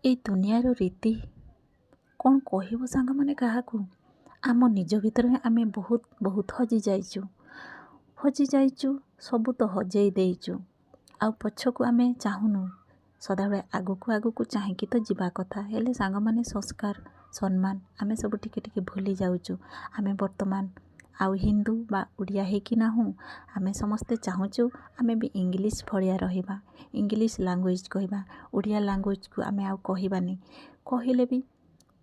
ଏଇ ଦୁନିଆର ରୀତି କ'ଣ କହିବ ସାଙ୍ଗମାନେ କାହାକୁ। ଆମ ନିଜ ଭିତରେ ଆମେ ବହୁତ ହଜି ଯାଇଛୁ ସବୁ ତ ହଜେଇ ଦେଇଛୁ। ଆଉ ପଛକୁ ଆମେ ଚାହୁଁନୁ, ସଦାବେଳେ ଆଗକୁ ଚାହିଁକି ତ ଯିବା କଥା। ହେଲେ ସାଙ୍ଗମାନେ ସଂସ୍କାର ସମ୍ମାନ ଆମେ ସବୁ ଟିକେ ଟିକେ ଭୁଲି ଯାଉଛୁ। ଆମେ ବର୍ତ୍ତମାନ ଆଉ ହିନ୍ଦୁ ବା ଓଡ଼ିଆ ହେଇକି ନାହୁଁ। ଆମେ ସମସ୍ତେ ଚାହୁଁଛୁ ଆମେ ବି ଇଂଲିଶ ଭଳିଆ ରହିବା, ଇଂଲିଶ ଲାଙ୍ଗୁଏଜ୍ କହିବା। ଓଡ଼ିଆ ଲାଙ୍ଗୁଏଜକୁ ଆମେ ଆଉ କହିବାନି। କହିଲେ ବି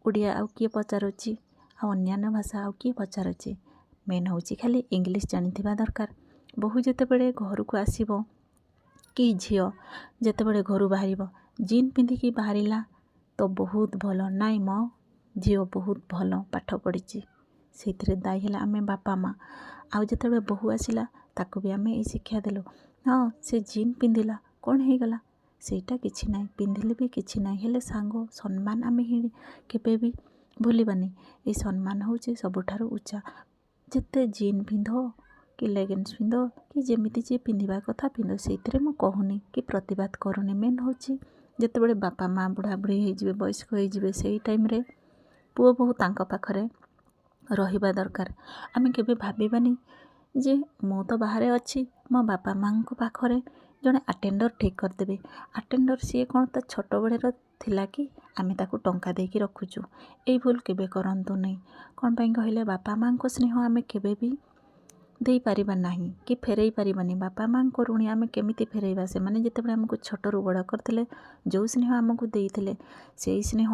ଓଡ଼ିଆ ଆଉ କିଏ ପଚାରୁଛି, ଆଉ ଅନ୍ୟାନ୍ୟ ଭାଷା ଆଉ କିଏ ପଚାରୁଛି। ମେନ୍ ହେଉଛି ଖାଲି ଇଂଲିଶ ଜାଣିଥିବା ଦରକାର। ବୋହୂ ଯେତେବେଳେ ଘରକୁ ଆସିବ କି ଝିଅ ଯେତେବେଳେ ଘରୁ ବାହାରିବ, ଜିନ୍ ପିନ୍ଧିକି ବାହାରିଲା ତ ବହୁତ ଭଲ। ନାଇଁ ମୋ ଝିଅ ବହୁତ ଭଲ ପାଠ ପଢ଼ିଛି, ସେଇଥିରେ ଦାୟୀ ହେଲା ଆମେ ବାପା ମା'। ଆଉ ଯେତେବେଳେ ବୋହୂ ଆସିଲା ତାକୁ ବି ଆମେ ଏଇ ଶିକ୍ଷା ଦେଲୁ। ହଁ ସେ ଜିନ୍ ପିନ୍ଧିଲା କ'ଣ ହେଇଗଲା, ସେଇଟା କିଛି ନାହିଁ, ପିନ୍ଧିଲେ ବି କିଛି ନାହିଁ। ହେଲେ ସାଙ୍ଗ ସମ୍ମାନ ଆମେ କେବେ ବି ଭୁଲିବାନି। ଏଇ ସମ୍ମାନ ହେଉଛି ସବୁଠାରୁ ଉଚ୍ଚା। ଯେତେ ଜିନ୍ ପିନ୍ଧ କି ଲେଗିନ୍ସ ପିନ୍ଧ କି ଯେମିତି ଯିଏ ପିନ୍ଧିବା କଥା ପିନ୍ଧ, ସେଇଥିରେ ମୁଁ କହୁନି କି ପ୍ରତିବାଦ କରୁନି। ମେନ୍ ହେଉଛି ଯେତେବେଳେ ବାପା ମା' ବୁଢ଼ାବୁଢ଼ୀ ହେଇଯିବେ, ବୟସ୍କ ହେଇଯିବେ, ସେଇ ଟାଇମ୍ରେ ପୁଅ ବୋହୂ ତାଙ୍କ ପାଖରେ ରହିବା ଦରକାର। ଆମେ କେବେ ଭାବିବାନି ଯେ ମୁଁ ତ ବାହାରେ ଅଛି, ମୋ ବାପା ମା'ଙ୍କ ପାଖରେ ଜଣେ ଆଟେଣ୍ଡର ଠିକ୍ କରିଦେବେ। ଆଟେଣ୍ଡର ସିଏ କ'ଣ ତା ଛୋଟବେଳେର ଥିଲା କି ଆମେ ତାକୁ ଟଙ୍କା ଦେଇକି ରଖୁଛୁ। ଏଇ ଭୁଲ କେବେ କରନ୍ତୁ ନାହିଁ। କ'ଣ ପାଇଁ କହିଲେ, ବାପା ମା'ଙ୍କ ସ୍ନେହ ଆମେ କେବେ ବି ଦେଇପାରିବା ନାହିଁ କି ଫେରେଇ ପାରିବାନି। ବାପା ମା'ଙ୍କ ଋଣୀ ଆମେ କେମିତି ଫେରେଇବା। ସେମାନେ ଯେତେବେଳେ ଆମକୁ ଛୋଟରୁ ବଡ଼ କରିଥିଲେ, ଯେଉଁ ସ୍ନେହ ଆମକୁ ଦେଇଥିଲେ, ସେଇ ସ୍ନେହ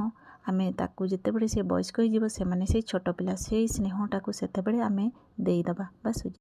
ଆମେ ତାକୁ ଯେତେବେଳେ ସେ ବୟସ୍କ ହେଇଯିବ, ସେମାନେ ସେଇ ଛୋଟ ପିଲା, ସେଇ ସ୍ନେହଟାକୁ ସେତେବେଳେ ଆମେ ଦେଇଦେବା। ବାସ୍।